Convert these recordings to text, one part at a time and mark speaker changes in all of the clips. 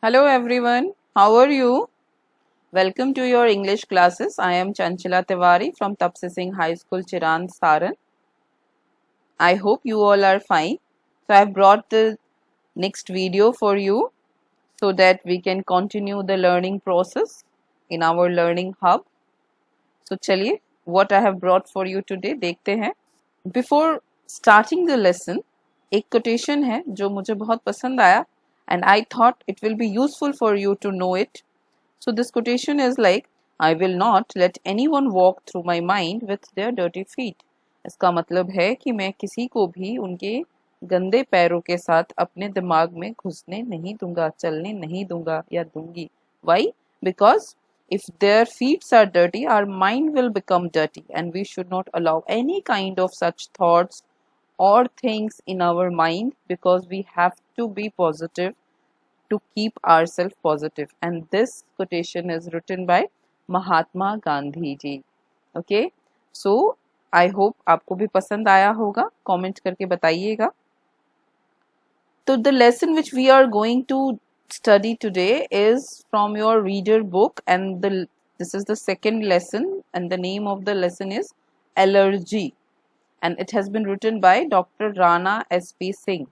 Speaker 1: Hello everyone, how are you? Welcome to your English classes. I am Chanchila Tiwari from Tapsi Singh High School, Chiran, Saran. I hope you all are fine. So I have brought the next video for you so that we can continue the learning process in our learning hub. So चलिए, what I have brought for you today देखते हैं. Before starting the lesson, एक quotation है जो मुझे बहुत पसंद आया and I thought it will be useful for you to know it. So this quotation is like, I will not let anyone walk through my mind with their dirty feet. इसका मतलब है कि मैं किसी को भी उनके गंदे पैरों के साथ अपने दिमाग में घुसने नहीं दूंगा, चलने नहीं दूंगा या दूंगी. Why? Because if their feet are dirty, our mind will become dirty and we should not allow any kind of such thoughts or things in our mind because we have to be positive to keep ourselves positive. And this quotation is written by Mahatma Gandhi ji. Okay, so I hope आपको भी पसंद आया होगा. Comment करके बताइएगा. So the lesson which we are going to study today is from your reader book, and this is the second lesson, and the name of the lesson is allergy, and it has been written by Dr. Rana S.P. Singh.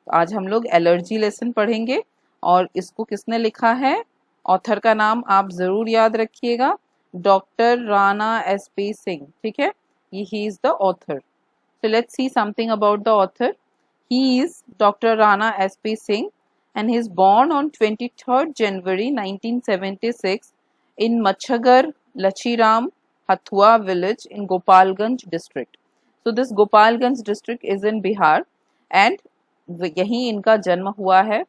Speaker 1: आज हम लोग allergy lesson पढ़ेंगे और इसको किसने लिखा है, author का नाम आप जरूर याद रखिएगा, डॉक्टर राणा एस.पी. सिंह. ठीक है, ये he is the author. So let's see something about the author. He is doctor Rana SP. Singh and he is born on 23rd January 1976 in Machhagar, Lachiram, Hathua village in Gopalganj district. So this Gopalganj district is in Bihar and यहीं इनका जन्म हुआ है.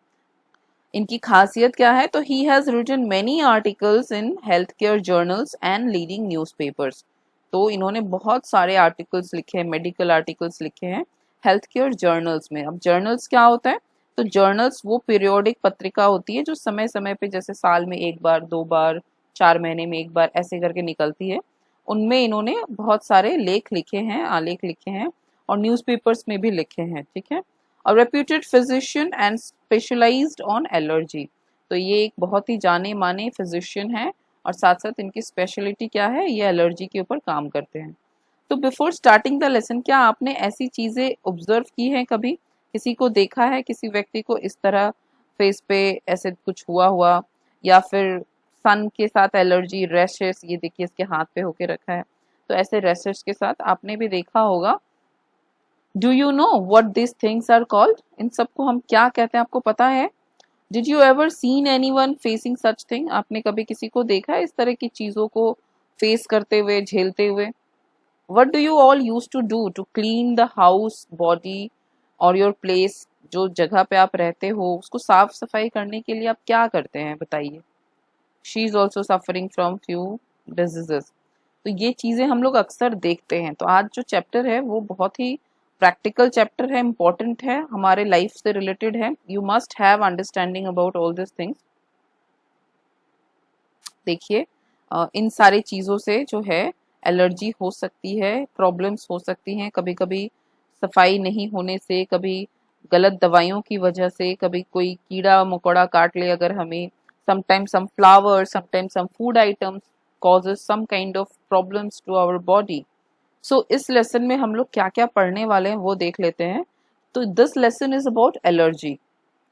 Speaker 1: इनकी खासियत क्या है, तो he has written many articles in health care journals and leading newspapers. तो इन्होंने बहुत सारे आर्टिकल्स लिखे हैं, मेडिकल आर्टिकल्स लिखे हैं हेल्थ केयर जर्नल्स में. अब जर्नल्स क्या होता है, तो जर्नल्स वो पीरियोडिक पत्रिका होती है जो समय समय पे, जैसे साल में एक बार, दो बार, 4 महीने में एक बार ऐसे करके निकलती है. उनमें इन्होंने बहुत सारे लेख लिखे हैं, आलेख लिखे हैं और न्यूज़पेपर्स में भी लिखे हैं. ठीक है, a reputed physician and specialized on allergy. तो ये एक बहुत ही जाने माने फिजिशियन है और साथ साथ इनकी स्पेशलिटी क्या है, ये एलर्जी के ऊपर काम करते हैं. तो बिफोर स्टार्टिंग द लेसन, क्या आपने ऐसी चीजें ऑब्जर्व की हैं कभी, किसी को देखा है, किसी व्यक्ति को इस तरह फेस पे ऐसे कुछ हुआ या फिर सन के साथ एलर्जी, रैशेस, ये देखिए इसके हाथ पे होके रखा है, तो ऐसे रैशेस के साथ आपने भी देखा होगा. Do you know what this things are called, इन सबको हम क्या कहते हैं, आपको पता है? Did you ever seen anyone facing such thing, आपने कभी किसी को देखा है इस तरह की चीजों को फेस करते हुए, झेलते हुए? What do you all use to do to clean the house, body और योर प्लेस, जो जगह पे आप रहते हो उसको साफ सफाई करने के लिए आप क्या करते हैं, बताइए. She is also suffering from few diseases. तो ये चीजें हम लोग अक्सर देखते हैं. तो आज जो चैप्टर है वो बहुत ही प्रैक्टिकल चैप्टर है, इंपॉर्टेंट है, हमारे लाइफ से रिलेटेड है. You must have understanding about all this things. देखिए, इन सारी चीज़ों से जो है एलर्जी हो सकती है, प्रॉब्लम्स हो सकती हैं, कभी कभी सफाई नहीं होने से, कभी गलत दवाइयों की वजह से, कभी कोई कीड़ा मकोड़ा काट ले अगर हमें, sometimes some flower, sometimes some food items causes some kind of problems to our body. So इस लेसन में हम लोग क्या क्या पढ़ने वाले हैं वो देख लेते हैं. तो this lesson is about allergy.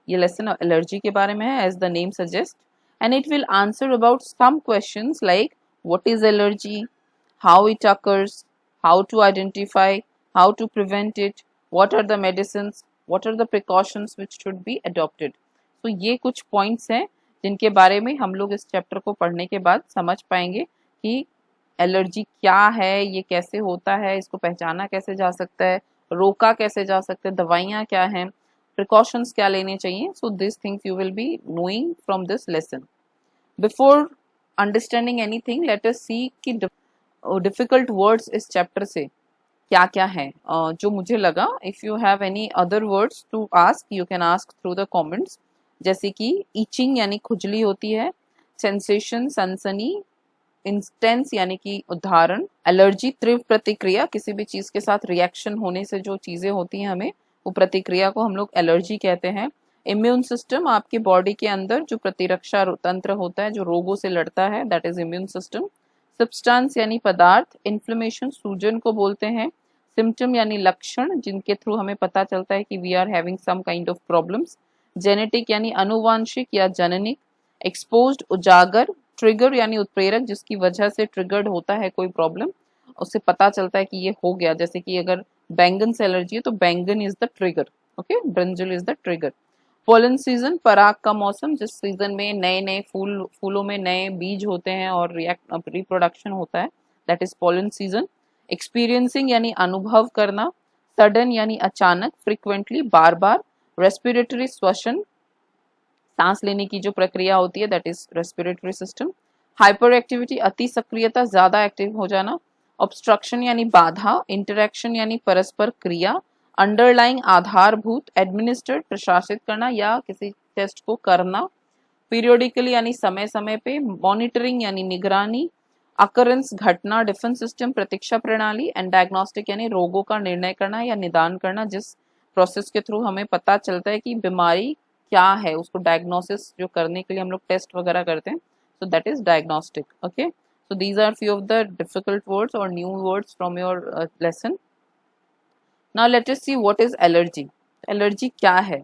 Speaker 1: ये लेसन एलर्जी के बारे में है, as the name suggest, and it will answer about some questions like what is allergy, how it occurs, how to identify, how to prevent it, what are the medicines, what are the precautions which should be adopted. तो ये कुछ points हैं जिनके बारे में हम लोग इस चैप्टर को पढ़ने के बाद समझ पाएंगे कि एलर्जी क्या है, ये कैसे होता है, इसको पहचाना कैसे जा सकता है, रोका कैसे जा सकता है, दवाइयाँ क्या हैं, प्रिकॉशंस क्या लेने चाहिए. So this things you will be knowing from this lesson. Before understanding anything, let us see कि डिफिकल्ट वर्ड्स इस चैप्टर से क्या क्या है जो मुझे लगा. If you have any other words to ask, you can ask through the comments. जैसे कि ईचिंग यानी खुजली होती है, सेंसेशन, सनसनी, इंस्टेंस यानी कि उदाहरण, एलर्जी तीव्र प्रतिक्रिया, किसी भी चीज के साथ रिएक्शन होने से जो चीजें होती हैं हमें, वो प्रतिक्रिया को हम लोग एलर्जी कहते हैं. इम्यून सिस्टम आपके बॉडी के अंदर जो प्रतिरक्षा तंत्र होता है जो रोगों से लड़ता है, that is immune system. Substance यानी पदार्थ, इन्फ्लेमेशन सूजन को बोलते हैं, सिम्टम यानी लक्षण जिनके थ्रू हमें पता चलता है कि we are having some kind of problems, genetic यानी अनुवांशिक या जननिक, एक्सपोज्ड उजागर, ट्रिगर यानी उत्प्रेरक जिसकी वजह से ट्रिगर्ड होता है कोई प्रॉब्लम, उससे पता चलता है कि ये हो गया, जैसे कि अगर बैंगन से एलर्जी है तो बैंगन is the trigger, okay, brinjal is the trigger. Pollen season, पराग का मौसम, जिस सीजन में नए नए फूलों में नए बीज होते हैं और रिप्रोडक्शन होता है, that is pollen season. Experiencing यानी अनुभव करना, सडन यानी अचानक, फ्रिक्वेंटली बार बार, रेस्पिरेटरी श्वसन सांस लेने की जो प्रक्रिया होती है, that is respiratory system. Hyper activity अति सक्रियता, ज्यादा एक्टिव हो जाना। ऑब्स्ट्रक्शन यानी बाधा, इंटरेक्शन यानी परस्पर क्रिया, अंडरलाइंग आधारभूत, एडमिनिस्ट्रेट प्रशासित करना या किसी टेस्ट को करना, पीरियोडिकली यानी समय समय पे, मॉनिटरिंग यानी निगरानी, अकरेंस घटना, डिफेंस सिस्टम प्रतीक्षा प्रणाली, एंड डायग्नोस्टिक यानी रोगों का निर्णय करना या निदान करना, जिस प्रोसेस के थ्रू हमें पता चलता है कि बीमारी क्या है, उसको डायग्नोसिस जो करने के लिए हम लोग टेस्ट वगैरह करते हैं, so that is diagnostic. Okay, so these are few of the difficult words or new words from your lesson. Now let us see what is allergy. Allergy क्या है?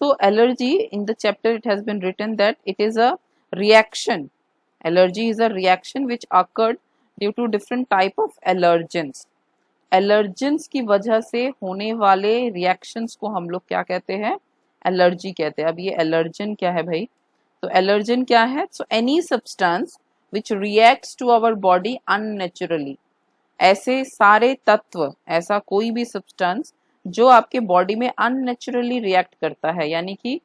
Speaker 1: So allergy, in the chapter it has been written that it is a reaction. Allergy is a reaction which occurred due to different type of allergens. Allergens की वजह से होने वाले reactions को हम लोग क्या कहते हैं? Allergy कहते हैं। अब ये allergen क्या है भाई? तो एलर्जन क्या है? So any substance which reacts to our body unnaturally, ऐसे सारे तत्व, ऐसा कोई भी सब्सटेंस जो आपके बॉडी में अननेचुरली रिएक्ट करता है, यानी कि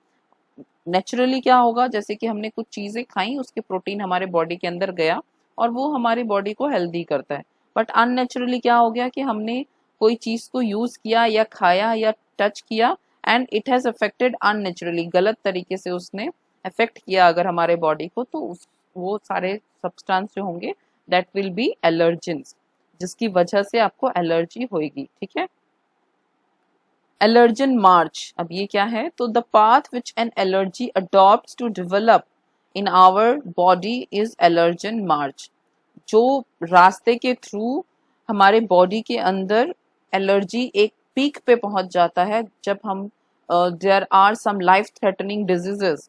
Speaker 1: नेचुरली क्या होगा, जैसे कि हमने कुछ चीजें खाई, उसके प्रोटीन हमारे बॉडी के अंदर गया और वो हमारी बॉडी को हेल्दी करता है, बट अननेचुरली क्या हो गया कि हमने कोई चीज को यूज किया या खाया या टच किया and it has affected unnaturally, गलत तरीके से उसने अफेक्ट किया अगर हमारे बॉडी को, तो वो सारे सब्सटेंस जो होंगे दैट विल बी एलर्जेंस, जिसकी वजह से आपको एलर्जी होगी। ठीक है, एलर्जन मार्च, अब ये क्या है? तो the path which an allergy adopts to develop in our body is allergen march, जो रास्ते के थ्रू हमारे बॉडी के अंदर एलर्जी एक पीक पे पहुंच जाता है, जब हम there are some life threatening diseases,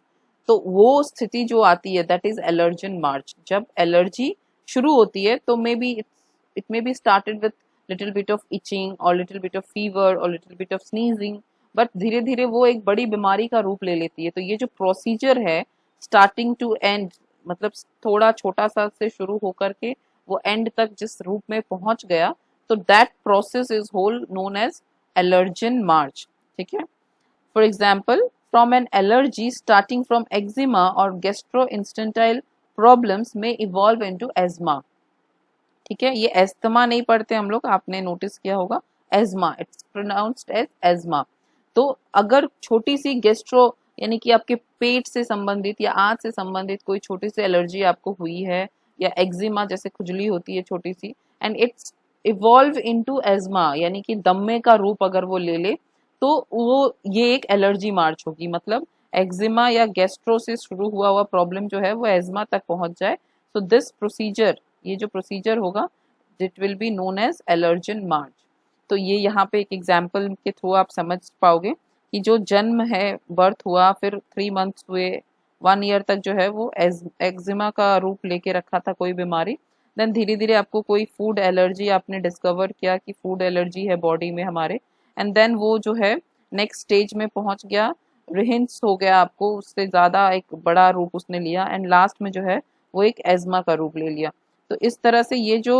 Speaker 1: तो वो स्थिति जो आती है दैट इज एलर्जन मार्च। जब एलर्जी शुरू होती है तो maybe it may be started with little bit of itching और लिटिल बिट ऑफ फीवर और little bit of sneezing, but धीरे धीरे वो एक बड़ी बीमारी का रूप ले लेती है। तो ये जो प्रोसीजर है स्टार्टिंग टू एंड, मतलब थोड़ा छोटा सा से शुरू होकर के वो एंड तक जिस रूप में पहुंच गया, तो that process is whole known as allergen march. ठीक है, for example, from an allergy starting from eczema or gastrointestinal problems may evolve into asthma. ठीक है, ये एस्थमा नहीं पढ़ते हम लोग, आपने नोटिस किया होगा, एज्मा, इट्स प्रोनाउंस्ड एज एज्मा। तो अगर छोटी सी गेस्ट्रो यानी कि आपके पेट से संबंधित या आंत से संबंधित कोई छोटी सी एलर्जी आपको हुई है, या एक्जिमा जैसे खुजली होती है छोटी सी, एंड इट्स इवॉल्व इनटू एज्मा यानी कि दम्मे का रूप अगर वो ले ले, तो वो ये एक एलर्जी मार्च होगी, मतलब एक्जिमा या गैस्ट्रो से शुरू हुआ प्रॉब्लम जो है वो एज्मा तक पहुंच जाए। सो दिस प्रोसीजर, ये जो प्रोसीजर होगा, it will be known as allergen march. तो ये यहाँ पे एक एग्जाम्पल के थ्रू आप समझ पाओगे कि जो जन्म है, बर्थ हुआ, फिर 3 मंथ्स हुए, 1 ईयर तक जो है वो एक्जिमा का रूप लेके रखा था कोई बीमारी, देन धीरे धीरे आपको कोई फूड एलर्जी आपने डिस्कवर किया कि फूड एलर्जी है बॉडी में हमारे, एंड देन वो जो है नेक्स्ट स्टेज में पहुंच गया, रिहिंस हो गया, आपको उससे ज्यादा एक बड़ा रूप उसने लिया, एंड लास्ट में जो है वो एक एज्मा का रूप ले लिया। तो इस तरह से ये जो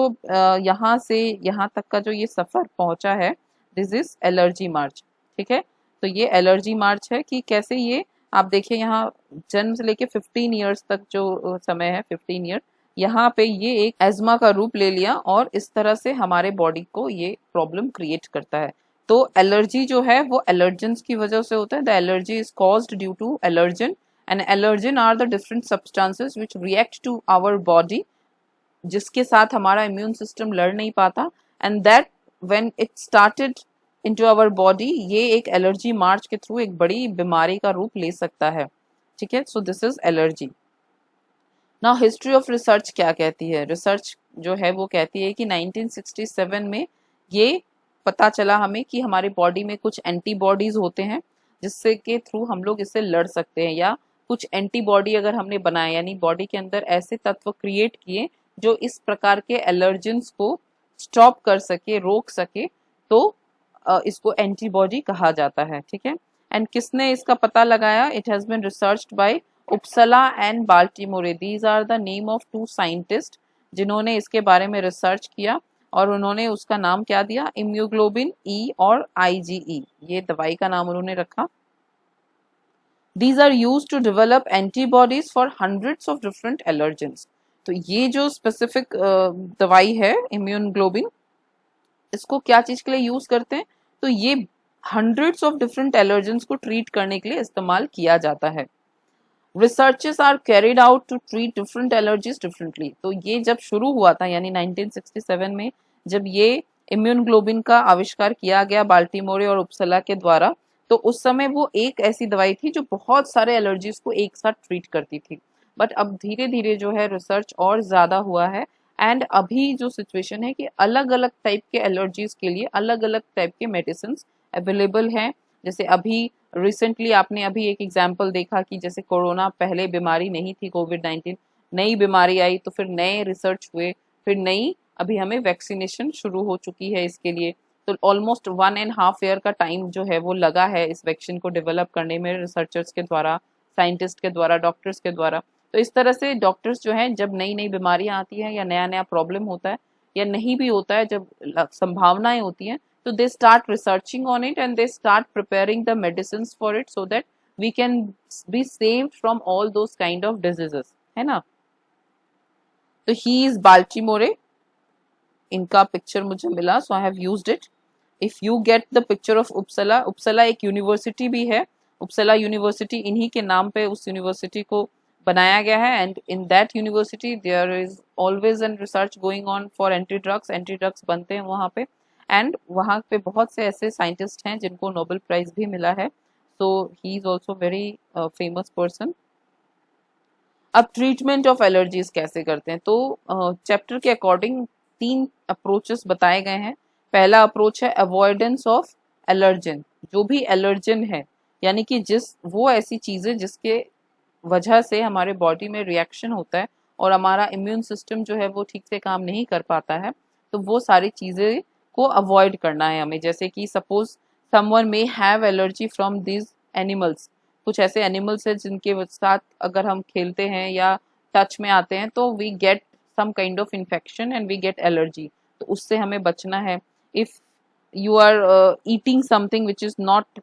Speaker 1: यहाँ से यहाँ तक का जो ये सफर पहुंचा है, दिस इज एलर्जी मार्च। ठीक है, तो ये एलर्जी मार्च है कि कैसे ये आप देखिए यहाँ जन्म से लेके 15 ईयर्स तक जो समय है, 15 ईयर, यहाँ पे ये एक एज्मा का रूप ले लिया और इस तरह से हमारे बॉडी को ये प्रॉब्लम क्रिएट करता है। तो एलर्जी जो है वो एलर्जेंस की वजह से होता है। The allergy is caused due to allergen, and allergen are the different substances which react to our body, जिसके साथ हमारा इम्यून सिस्टम लड़ नहीं पाता, and that when it started into our body, ये एक एलर्जी मार्च के थ्रू एक बड़ी बीमारी का रूप ले सकता है। ठीक है, सो this is allergy. Now history of research क्या कहती है? रिसर्च जो है वो कहती है कि 1967 में ये पता चला हमें कि हमारे बॉडी में कुछ एंटीबॉडीज होते हैं जिससे के थ्रू हम लोग इससे लड़ सकते हैं, या कुछ एंटीबॉडी अगर हमने बनाए यानी बॉडी के अंदर ऐसे तत्व क्रिएट किए जो इस प्रकार के एलर्जेंस को स्टॉप कर सके, रोक सके, तो इसको एंटीबॉडी कहा जाता है। ठीक है, एंड किसने इसका पता लगाया? It has been researched by Uppsala and Baltimore. These are the name of two scientist जिन्होंने इसके बारे में रिसर्च किया, और उन्होंने उसका नाम क्या दिया? इम्यूग्लोबिन ई और IgE, ये दवाई का नाम उन्होंने रखा। These are used to develop antibodies for hundreds of different allergens। तो ये जो स्पेसिफिक दवाई है इम्यूनग्लोबिन, इसको क्या चीज के लिए यूज करते हैं? तो ये हंड्रेड्स ऑफ डिफरेंट एलर्जेंस को ट्रीट करने के लिए इस्तेमाल किया जाता है। Researches are carried out to treat different allergies differently. तो ये जब शुरू हुआ था यानी 1967 में, जब ये इम्यूनग्लोबिन का आविष्कार किया गया बाल्टीमोरे और उपसला के द्वारा, तो उस समय वो एक ऐसी दवाई थी जो बहुत सारे एलर्जीज को एक साथ ट्रीट करती थी। बट अब धीरे धीरे जो है रिसर्च और ज्यादा हुआ है, एंड अभी जो सिचुएशन है कि अलग अलग टाइप के एलर्जीज के लिए अलग अलग टाइप के मेडिसिन अवेलेबल हैं। जैसे अभी रिसेंटली आपने अभी एक एग्जाम्पल देखा कि जैसे कोरोना पहले बीमारी नहीं थी, कोविड-19 नई बीमारी आई, तो फिर नए रिसर्च हुए, फिर नई अभी हमें वैक्सीनेशन शुरू हो चुकी है इसके लिए। तो ऑलमोस्ट 1.5 ईयर का टाइम जो है वो लगा है इस वैक्सीन को डेवलप करने में, रिसर्चर्स के द्वारा, साइंटिस्ट के द्वारा, डॉक्टर्स के द्वारा। तो इस तरह से डॉक्टर्स जो हैं, जब नई नई बीमारियां आती हैं या नया नया प्रॉब्लम होता है या नहीं भी होता है, जब संभावनाएं होती हैं, तो they start researching on it and they start preparing the medicines for it so that we can be saved from all those kind of diseases, है ना? तो he is Baltimore, इनका पिक्चर मुझे मिला, so I have used it. If you get the picture of Uppsala, उपसला एक university भी है, उपसला university इन्हीं के नाम पे उस यूनिवर्सिटी को बनाया गया है, and in that university there is always an research going on for anti drugs बनते हैं वहाँ पे, एंड वहाँ पे बहुत से ऐसे साइंटिस्ट हैं जिनको नोबेल प्राइज भी मिला है। So he is also very famous person. अब ट्रीटमेंट ऑफ एलर्जीज कैसे करते हैं? तो चैप्टर के अकॉर्डिंग 3 अप्रोचेस बताए गए हैं। पहला अप्रोच है अवॉइडेंस ऑफ एलर्जन। जो भी एलर्जन है यानी कि वो ऐसी चीजें जिसके वजह से हमारे बॉडी में रिएक्शन होता है और हमारा इम्यून सिस्टम जो है वो ठीक से काम नहीं कर पाता है, तो वो सारी चीजें को अवॉइड करना है हमें। जैसे कि suppose someone may have allergy from this animals, कुछ ऐसे एनिमल्स है जिनके साथ अगर हम खेलते हैं या टच में आते हैं तो we get some kind of infection and we get allergy, तो उससे हमें बचना है। If you are eating something which is not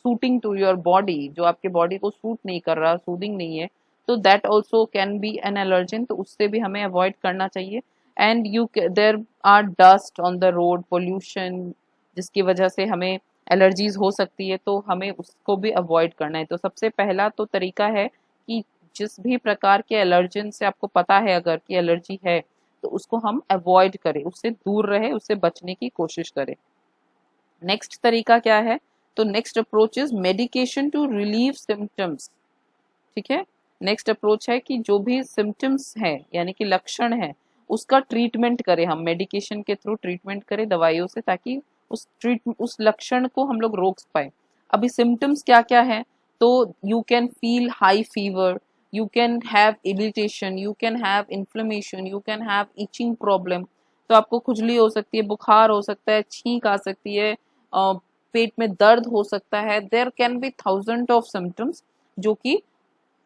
Speaker 1: suiting to your body, जो आपके बॉडी को सूट नहीं कर रहा, सूदिंग नहीं है, तो that also can be an allergen, तो उससे भी हमें अवॉइड करना चाहिए। And there are dust on the road, pollution, जिसकी वजह से हमें एलर्जीज हो सकती है, तो हमें उसको भी अवॉइड करना है। तो सबसे पहला तो तरीका है कि जिस भी प्रकार के एलर्जन से आपको पता है अगर कि एलर्जी है, तो उसको हम अवॉइड करें, उससे दूर रहे, उससे बचने की कोशिश करें। नेक्स्ट तरीका क्या है? तो next approach is medication to relieve symptoms. ठीक है, नेक्स्ट अप्रोच है कि जो भी सिम्टम्स है यानी कि लक्षण है उसका ट्रीटमेंट करें, हम मेडिकेशन के थ्रू ट्रीटमेंट करें दवाइयों से, ताकि उस लक्षण को हम लोग रोक पाए। अभी सिम्टम्स क्या क्या है? तो you can feel high fever, you can have irritation, you can have inflammation, you can have itching problem। तो आपको खुजली हो सकती है, बुखार हो सकता है, छींक आ सकती है, पेट में दर्द हो सकता है। There can be thousand of symptoms जो कि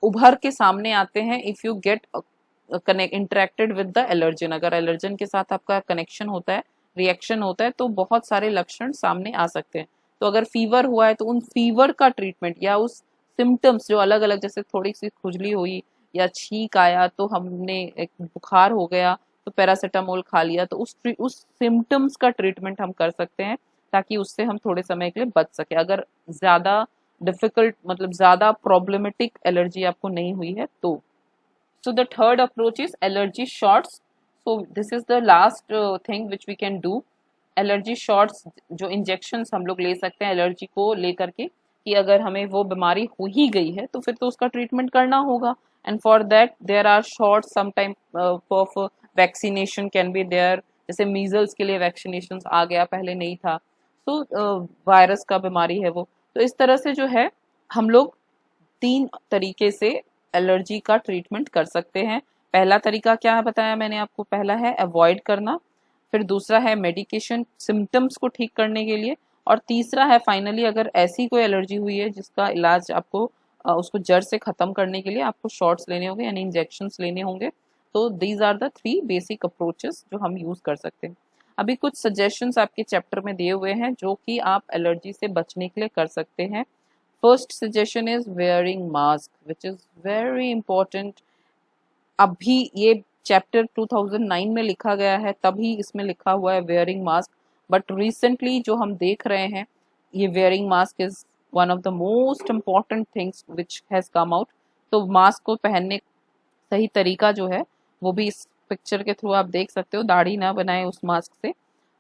Speaker 1: उभर के सामने आते हैं if you get connect interacted with the allergen. अगर एलर्जन के साथ आपका कनेक्शन होता है, रिएक्शन होता है, तो बहुत सारे लक्षण सामने आ सकते हैं। तो अगर फीवर हुआ है तो उन फीवर का ट्रीटमेंट या उस सिम्टम्स जो अलग अलग, जैसे थोड़ी सी खुजली हुई या छींक आया तो हमने एक बुखार हो गया तो पैरासीटामोल खा लिया, तो उस सिम्टम्स का ट्रीटमेंट हम कर सकते हैं ताकि उससे हम थोड़े समय के लिए बच सके। अगर ज्यादा डिफिकल्ट मतलब ज्यादा प्रॉब्लमेटिक एलर्जी आपको नहीं हुई है तो। So the third approach is allergy shots. So this is the last thing which we can do, allergy shots जो इंजेक्शंस हम लोग ले सकते हैं एलर्जी को लेकर के, कि अगर हमें वो बीमारी हो ही गई है तो फिर तो उसका ट्रीटमेंट करना होगा। And for that there are shots some time of vaccination can be there. जैसे मीजल्स के लिए वैक्सीनेशन आ गया, पहले नहीं था, तो वायरस का बीमारी है वो। तो इस तरह से जो है हम लोग 3 तरीके से एलर्जी का ट्रीटमेंट कर सकते हैं। पहला तरीका क्या है बताया मैंने आपको, पहला है अवॉइड करना, फिर दूसरा है मेडिकेशन सिम्टम्स को ठीक करने के लिए, और तीसरा है फाइनली अगर ऐसी कोई एलर्जी हुई है जिसका इलाज आपको उसको जड़ से खत्म करने के लिए आपको शॉट्स लेने होंगे यानी इंजेक्शंस लेने होंगे। तो these are the 3 basic approaches जो हम यूज कर सकते हैं। अभी कुछ सजेशंस आपके चैप्टर में दिए हुए हैं जो कि आप एलर्जी से बचने के लिए कर सकते हैं। First suggestion is wearing mask which is very important. अभी ये चैप्टर 2009 में लिखा गया है, तभी इसमें लिखा हुआ है वेयरिंग मास्क, बट रिसेंटली जो हम देख रहे हैं ये wearing mask is one of the most important things which has come out. तो मास्क को पहनने सही तरीका जो है वो भी इस पिक्चर के थ्रू आप देख सकते हो, दाढ़ी ना बनाए उस मास्क से।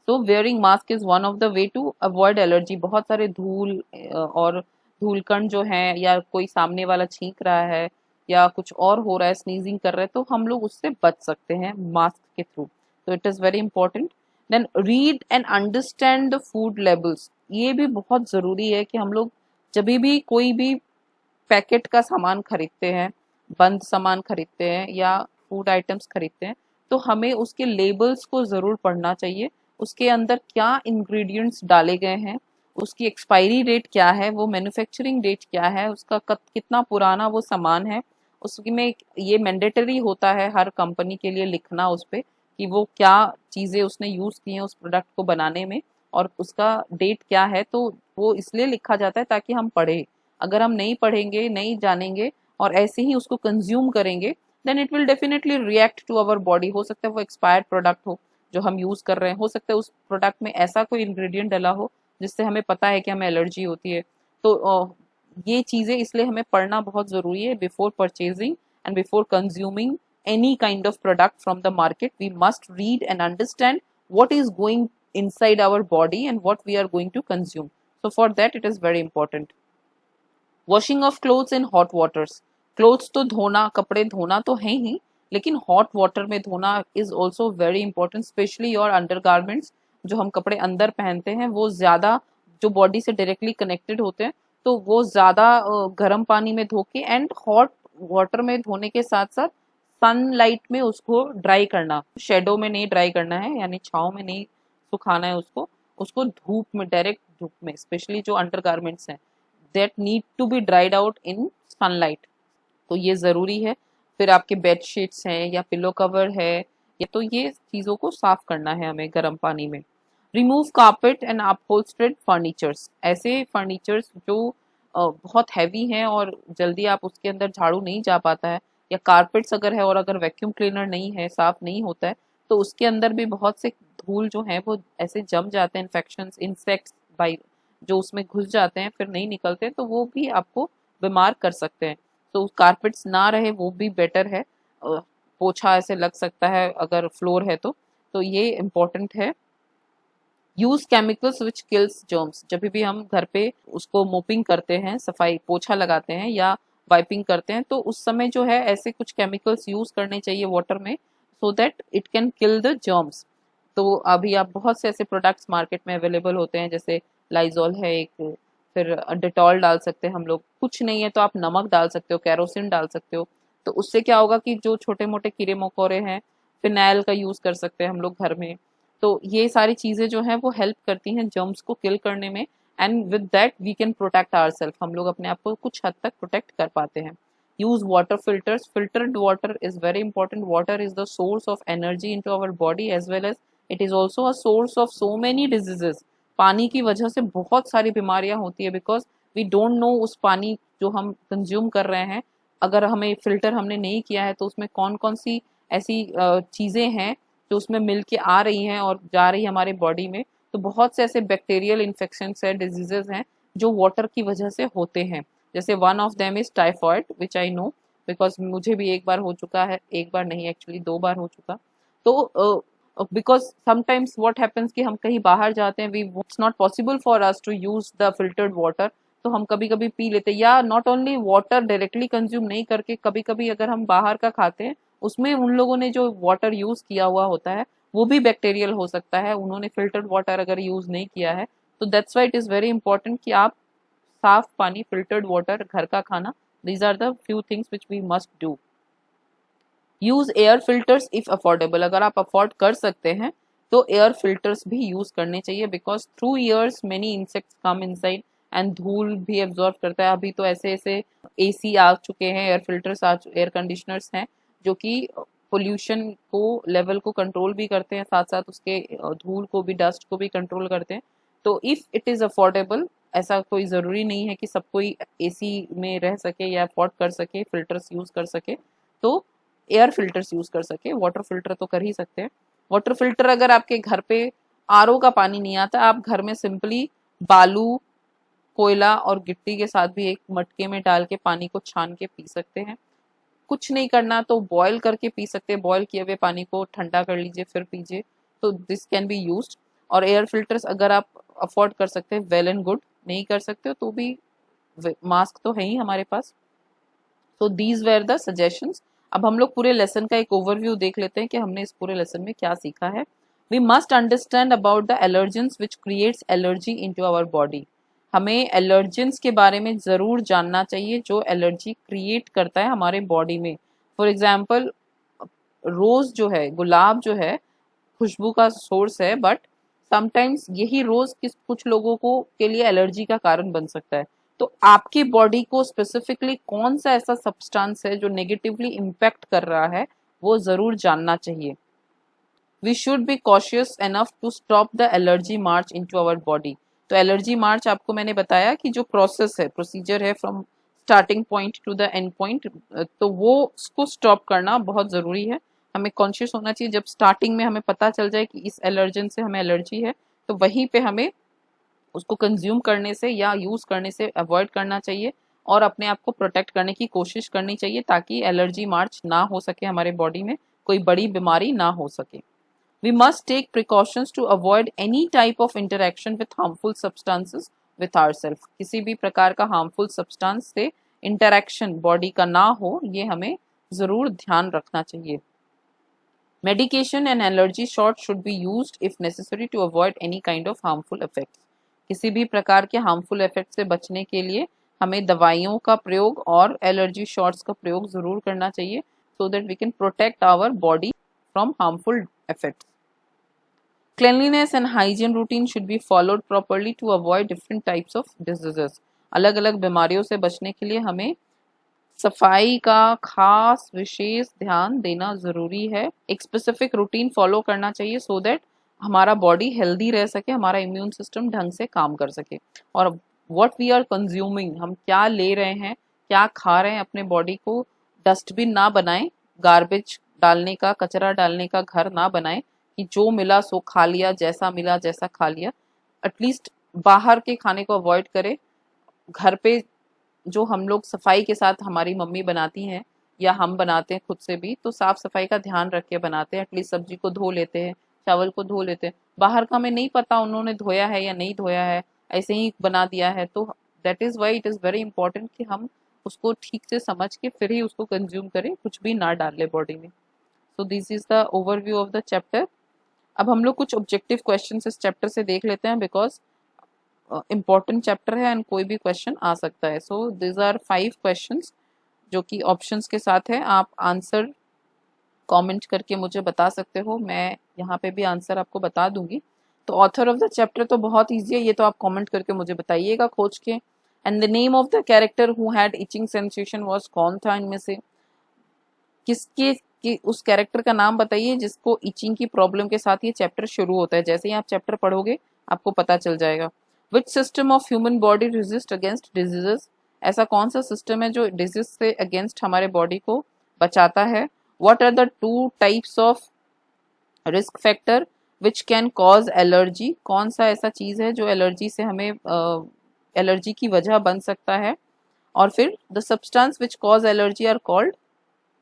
Speaker 1: तो wearing mask is one of the way to avoid allergy. बहुत सारे धूल और धूलकण जो हैं, या कोई सामने वाला छींक रहा है या कुछ और हो रहा है, स्नीजिंग कर रहे हैं, तो हम लोग उससे बच सकते हैं मास्क के थ्रू। तो it is very important. Then read and understand the food labels. ये भी बहुत ज़रूरी है कि हम लोग जब भी कोई भी पैकेट का सामान खरीदते हैं, बंद सामान खरीदते हैं या फूड आइटम्स खरीदते हैं, तो हमें उसके लेबल्स को ज़रूर पढ़ना चाहिए। उसके अंदर क्या इंग्रेडिएंट्स डाले गए हैं, उसकी एक्सपायरी डेट क्या है, वो मैन्युफैक्चरिंग डेट क्या है, उसका कितना पुराना वो सामान है, उसमें ये मैंडेटरी होता है हर कंपनी के लिए लिखना उस पर कि वो क्या चीज़ें उसने यूज़ की हैं उस प्रोडक्ट को बनाने में और उसका डेट क्या है। तो वो इसलिए लिखा जाता है ताकि हम पढ़े। अगर हम नहीं पढ़ेंगे, नहीं जानेंगे और ऐसे ही उसको कंज्यूम करेंगे, then it will definitely react to our body. हो सकता है वो एक्सपायर्ड प्रोडक्ट हो जो हम यूज़ कर रहे हैं, हो सकता है उस प्रोडक्ट में ऐसा कोई इंग्रेडिएंट डला हो जिससे हमें पता है कि हमें एलर्जी होती है। तो ये चीज़ें इसलिए हमें पढ़ना बहुत ज़रूरी है before purchasing and before consuming any kind of product from the market. We must read and understand what is going inside our body and what we are going to consume. So for that it is very important. Washing of clothes in hot waters. Clothes तो धोना, कपड़े धोना तो है ही, लेकिन hot water में धोना is also very important. Specially your under garments, जो हम कपड़े अंदर पहनते हैं वो ज़्यादा जो बॉडी से डायरेक्टली कनेक्टेड होते हैं, तो वो ज़्यादा गर्म पानी में धो के एंड हॉट वाटर में धोने के साथ साथ सनलाइट में उसको ड्राई करना। शेडो में नहीं ड्राई करना है, यानी छाँव में नहीं सुखाना है उसको, उसको धूप में, डायरेक्ट धूप में, स्पेशली जो अंडर गारमेंट्स हैं that need to be dried out in sunlight। तो ये ज़रूरी है। फिर आपके बेड शीट्स हैं या पिलो कवर है, ये तो ये चीज़ों को साफ करना है हमें गर्म पानी में। Remove carpet and upholstered furnitures. ऐसे फर्नीचर्स जो बहुत हैवी हैं और जल्दी आप उसके अंदर झाड़ू नहीं जा पाता है, या कारपेट्स अगर है और अगर वैक्यूम क्लीनर नहीं है, साफ नहीं होता है, तो उसके अंदर भी बहुत से धूल जो हैं वो ऐसे जम जाते हैं, इन्फेक्शंस, इंसेक्ट्स बाई जो उसमें घुस जाते हैं फिर नहीं निकलते, तो वो भी आपको बीमार कर सकते हैं। तो कारपेट्स ना रहे वो भी बेटर है। पोछा ऐसे लग सकता है अगर फ्लोर है तो ये इम्पोर्टेंट है। Use chemicals which kills germs. जब भी हम घर पे उसको मोपिंग करते हैं, सफाई पोछा लगाते हैं या वाइपिंग करते हैं, तो उस समय जो है ऐसे कुछ केमिकल्स यूज करने चाहिए वाटर में, so that it can kill the germs. तो अभी आप बहुत से ऐसे प्रोडक्ट्स मार्केट में अवेलेबल होते हैं, जैसे लाइजॉल है एक, फिर डिटॉल डाल सकते हैं हम लोग, कुछ नहीं है तो आप नमक डाल सकते हो, कैरोसिन डाल सकते हो। तो उससे क्या होगा कि जो छोटे मोटे कीड़े मकोड़े हैं, फिनाइल का यूज कर सकते हैं हम लोग घर में। तो ये सारी चीजें जो हैं वो हेल्प करती हैं जर्म्स को किल करने में, and with that we can protect ourselves. हम लोग अपने आप को कुछ हद तक प्रोटेक्ट कर पाते हैं। Use water filters. Filtered water is very important. Water is the source of energy into our body as well as it is also a source of so many diseases. पानी की वजह से बहुत सारी बीमारियां होती है, बिकॉज वी डोंट नो उस पानी जो हम कंज्यूम कर रहे हैं, अगर हमें फिल्टर हमने नहीं किया है तो उसमें कौन कौन सी ऐसी चीज़ें हैं जो उसमें मिल के आ रही हैं और जा रही है हमारे बॉडी में। तो बहुत से ऐसे बैक्टीरियल इन्फेक्शंस है, डिजीजेज हैं जो वाटर की वजह से होते हैं। जैसे one of them is typhoid which I know, because मुझे भी एक बार हो चुका है, एक बार नहीं एक्चुअली 2 बार हो चुका। तो बिकॉज समटाइम्स व्हाट हैपन्स कि हम कहीं बाहर जाते हैं, we it's not possible for us to use the filtered water, तो हम कभी कभी पी लेते हैं। या not only water directly consume नहीं करके, कभी कभी अगर हम बाहर का खाते हैं उसमें उन लोगों ने जो वाटर यूज किया हुआ होता है वो भी बैक्टीरियल हो सकता है, उन्होंने फिल्टर्ड वाटर अगर यूज नहीं किया है। तो that's why it is very important कि आप साफ पानी, फिल्टर्ड वाटर, घर का खाना, these are the few things which we must do. Use air filters if affordable, अगर आप अफोर्ड कर सकते हैं तो एयर फिल्टर्स भी यूज करने चाहिए, because through years many insects come inside and धूल भी एब्जॉर्ब करता है। अभी तो ऐसे ऐसे एसी आ चुके हैं, एयर फिल्टर्स एयर कंडीशनर्स हैं जो कि पोल्यूशन को लेवल को कंट्रोल भी करते हैं, साथ साथ उसके धूल को भी, डस्ट को भी कंट्रोल करते हैं। तो इफ इट इज अफोर्डेबल, ऐसा कोई ज़रूरी नहीं है कि सब कोई एसी में रह सके या अफोर्ड कर सके, फिल्टर्स यूज कर सके, तो एयर फिल्टर्स यूज कर सके। वाटर फिल्टर तो कर ही सकते हैं। वाटर फिल्टर अगर आपके घर पे आरओ का पानी नहीं आता, आप घर में सिंपली बालू, कोयला और गिट्टी के साथ भी एक मटके में डाल के पानी को छान के पी सकते हैं। कुछ नहीं करना तो बॉयल करके पी सकते हैं, बॉयल किए हुए पानी को ठंडा कर लीजिए फिर पीजिए, तो दिस कैन बी यूज्ड। और एयर फिल्टर्स अगर आप अफोर्ड कर सकते हैं, वेल एंड गुड, नहीं कर सकते हो तो भी मास्क तो है ही हमारे पास। तो दीज वेर द सजेशंस। अब हम लोग पूरे लेसन का एक ओवरव्यू देख लेते हैं कि हमने इस पूरे लेसन में क्या सीखा है। We must understand about the allergens which creates allergy into our body. हमें एलर्जेंस के बारे में जरूर जानना चाहिए जो एलर्जी क्रिएट करता है हमारे बॉडी में। फॉर एग्जाम्पल, रोज जो है, गुलाब जो है, खुशबू का सोर्स है, बट समटाइम्स यही रोज कुछ लोगों को के लिए एलर्जी का कारण बन सकता है। तो आपकी बॉडी को स्पेसिफिकली कौन सा ऐसा सब्सटेंस है जो नेगेटिवली इम्पैक्ट कर रहा है, वो जरूर जानना चाहिए। We should be cautious enough to stop the allergy march into our body. तो एलर्जी मार्च आपको मैंने बताया कि जो प्रोसेस है, प्रोसीजर है from starting point to the end point, तो वो उसको स्टॉप करना बहुत जरूरी है। हमें कॉन्शियस होना चाहिए, जब स्टार्टिंग में हमें पता चल जाए कि इस एलर्जन से हमें एलर्जी है, तो वहीं पे हमें उसको कंज्यूम करने से या यूज करने से अवॉइड करना चाहिए और अपने आप को प्रोटेक्ट करने की कोशिश करनी चाहिए ताकि एलर्जी मार्च ना हो सके, हमारे बॉडी में कोई बड़ी बीमारी ना हो सके। We must take precautions to avoid any type of interaction with harmful substances with ourselves. किसी भी प्रकार का हार्मफुल सब्सटेंस से इंटरेक्शन बॉडी का ना हो, ये हमें जरूर ध्यान रखना चाहिए। Medication and allergy shot should be used if necessary to avoid any kind of harmful effects. किसी भी प्रकार के हार्मफुल इफेक्ट से बचने के लिए हमें दवाइयों का प्रयोग और एलर्जी शॉट्स का प्रयोग जरूर करना चाहिए, so that we can protect our body from harmful effects. Cleanliness and hygiene routine should be followed properly to avoid different types of diseases. अलग अलग बीमारियों से बचने के लिए हमें सफाई का खास विशेष ध्यान देना जरूरी है। एक स्पेसिफिक रूटीन फॉलो करना चाहिए सो दैट हमारा बॉडी हेल्दी रह सके, हमारा इम्यून सिस्टम ढंग से काम कर सके। और व्हाट वी आर कंज्यूमिंग, हम क्या ले रहे हैं, क्या खा रहे हैं, अपने बॉडी को डस्टबिन ना बनाएं, गार्बेज डालने का, कचरा डालने का घर ना बनाएं कि जो मिला सो खा लिया, जैसा मिला जैसा खा लिया। एटलीस्ट बाहर के खाने को अवॉइड करें। घर पे जो हम लोग सफाई के साथ, हमारी मम्मी बनाती हैं या हम बनाते हैं खुद से भी, तो साफ सफाई का ध्यान रख के बनाते हैं। एटलीस्ट सब्जी को धो लेते हैं, चावल को धो लेते हैं। बाहर का हमें नहीं पता उन्होंने धोया है या नहीं धोया है, ऐसे ही बना दिया है, तो that is why it is very important कि हम उसको ठीक से समझ के फिर ही उसको कंज्यूम करें, कुछ भी ना डाले बॉडी में। सो this is the overview of the chapter. अब हम लोग कुछ ऑब्जेक्टिव क्वेश्चंस इस चैप्टर से देख लेते हैं, बिकॉज इम्पॉर्टेंट चैप्टर है एंड कोई भी क्वेश्चन आ सकता है। सो दिस आर 5 क्वेश्चंस जो कि ऑप्शंस के साथ है। आप आंसर कमेंट करके मुझे बता सकते हो, मैं यहाँ पे भी आंसर आपको बता दूंगी। तो ऑथर ऑफ द चैप्टर तो बहुत ईजी है, ये तो आप कमेंट करके मुझे बताइएगा खोज के। And the name of the character who had itching sensation was, कौन था इनमें से, किसके कि उस कैरेक्टर का नाम बताइए जिसको इचिंग की प्रॉब्लम के साथ ये चैप्टर शुरू होता है। जैसे ही आप चैप्टर पढ़ोगे आपको पता चल जाएगा। Which system of human body resist against diseases, ऐसा कौन सा सिस्टम है जो डिजीज से अगेंस्ट हमारे बॉडी को बचाता है। What are the 2 types of risk factor which can cause allergy, कौन सा ऐसा चीज है जो एलर्जी से हमें एलर्जी की वजह बन सकता है। और फिर the substance which cause allergy are called,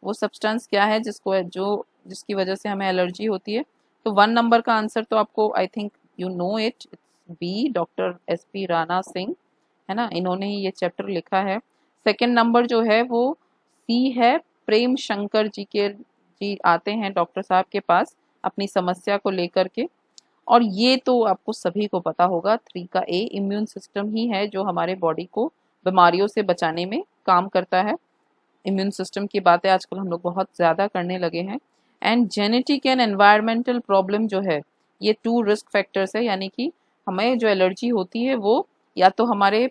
Speaker 1: वो सब्सटेंस क्या है जिसकी वजह से हमें एलर्जी होती है। तो 1 नंबर का आंसर तो आपको I think you know it, B, doctor SP Rana Singh, है ना, इन्होंने ही ये चैप्टर लिखा है। सेकंड नंबर जो है वो सी है, प्रेम शंकर जी आते हैं डॉक्टर साहब के पास अपनी समस्या को लेकर के, और ये तो आपको सभी को पता होगा 3 का ए, इम्यून सिस्टम ही है जो हमारे बॉडी को बीमारियों से बचाने में काम करता है। इम्यून सिस्टम की बातें आजकल हम लोग बहुत ज़्यादा करने लगे हैं। And genetic and environmental problem जो है ये 2 रिस्क फैक्टर्स है, यानी कि हमें जो एलर्जी होती है वो या तो हमारे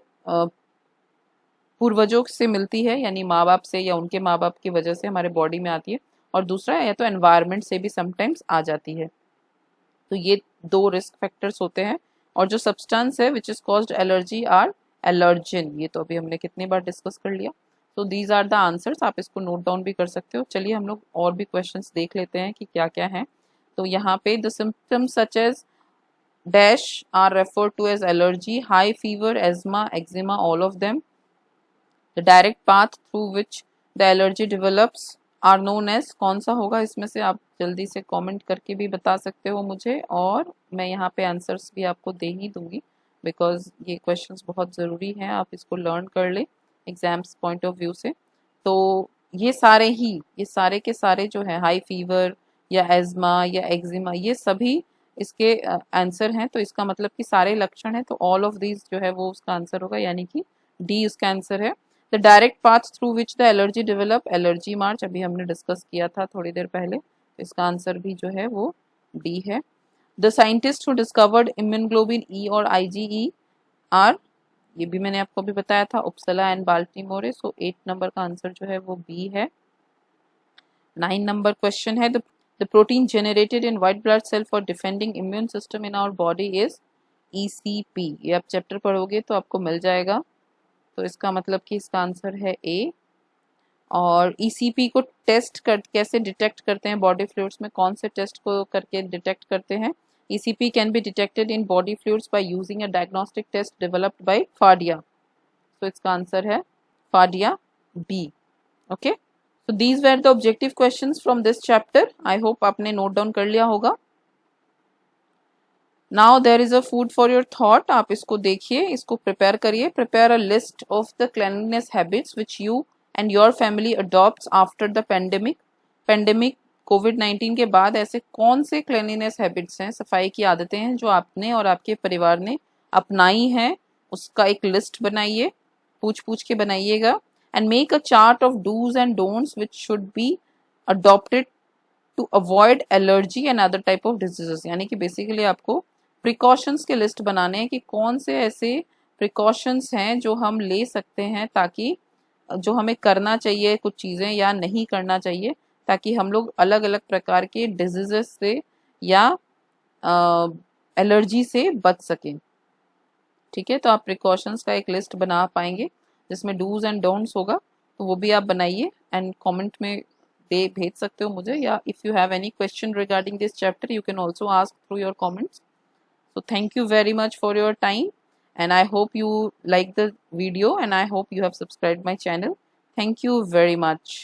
Speaker 1: पूर्वजों से मिलती है, यानी माँ बाप से या उनके माँ बाप की वजह से हमारे बॉडी में आती है, और दूसरा या तो एनवायरनमेंट से भी समटाइम्स आ जाती है। तो ये 2 रिस्क फैक्टर्स होते हैं। और जो सब्सटेंस है which is caused allergy are allergen, ये तो अभी हमने कितनी बार डिस्कस कर लिया। तो दीज आर द आंसर्स, आप इसको नोट डाउन भी कर सकते हो। चलिए हम लोग और भी क्वेश्चंस देख लेते हैं कि क्या क्या है। तो यहाँ पे the symptoms such as dash are referred to as allergy, high fever, asthma, eczema, all of them. The direct path through which the allergy develops are known as, कौन सा होगा इसमें से, आप जल्दी से कमेंट करके भी बता सकते हो मुझे, और मैं यहाँ पे आंसर्स भी आपको दे ही दूंगी बिकॉज ये क्वेश्चंस बहुत ज़रूरी हैं, आप इसको लर्न कर ले एग्जाम्स पॉइंट ऑफ व्यू से। तो ये सारे के सारे जो है हाई फीवर या एज्मा या एक्जिमा, ये सभी इसके आंसर हैं। तो इसका मतलब कि सारे लक्षण हैं, तो ऑल ऑफ दीज जो है वो उसका आंसर होगा, यानी कि डी उसका आंसर है। The direct path through which the allergy develop, allergy march, अभी हमने डिस्कस किया था थोड़ी देर पहले, तो इसका आंसर भी जो है वो डी है। The scientist who discovered immunoglobin E और IgE आर, ये भी मैंने आपको भी बताया था, Uppsala and Baltimore. So 8 number का आंसर जो है वो बी है। 9 नंबर क्वेश्चन है, the protein generated in white blood cell for defending immune system in our body is ECP। ये आप चैप्टर पढ़ोगे तो आपको मिल जाएगा, तो इसका मतलब कि इसका आंसर है ए। और ECP को टेस्ट कर कैसे डिटेक्ट करते हैं बॉडी फ्लूइड्स में, कौन से टेस्ट को करके डिटेक्ट करते हैं? ECP can be detected in body fluids by using a diagnostic test developed by Phadia. तो इसका आंसर है Phadia B. Okay, so these were the objective questions from this chapter. I hope आपने note down कर लिया होगा। Now there is a food for your thought. आप इसको देखिए, इसको प्रिपेयर करिए। Prepare a list of the cleanliness habits which you and your family adopts after the pandemic. Pandemic COVID-19 के बाद ऐसे कौन से cleanliness habits हैं, सफाई की आदतें हैं जो आपने और आपके परिवार ने अपनाई हैं, उसका एक लिस्ट बनाइए, पूछ के बनाइएगा। And make a chart of do's and don'ts which should be adopted to avoid allergy and other type of diseases। यानी कि बेसिकली आपको प्रिकॉशंस के लिस्ट बनाने हैं कि कौन से ऐसे प्रिकॉशंस हैं जो हम ले सकते हैं, ताकि जो हमें करना चाहिए कुछ चीज़ें या नहीं करना चाहिए, ताकि हम लोग अलग अलग प्रकार के डिजीजेस से या एलर्जी से बच सकें। ठीक है, तो आप प्रिकॉशंस का एक लिस्ट बना पाएंगे जिसमें डूज एंड डोंट्स होगा, तो वो भी आप बनाइए एंड कमेंट में दे भेज सकते हो मुझे, या if you have any question regarding this chapter you can also ask through your comments. So thank you very much for your time, and I hope you like the video, and I hope you have subscribed my channel. Thank you very much.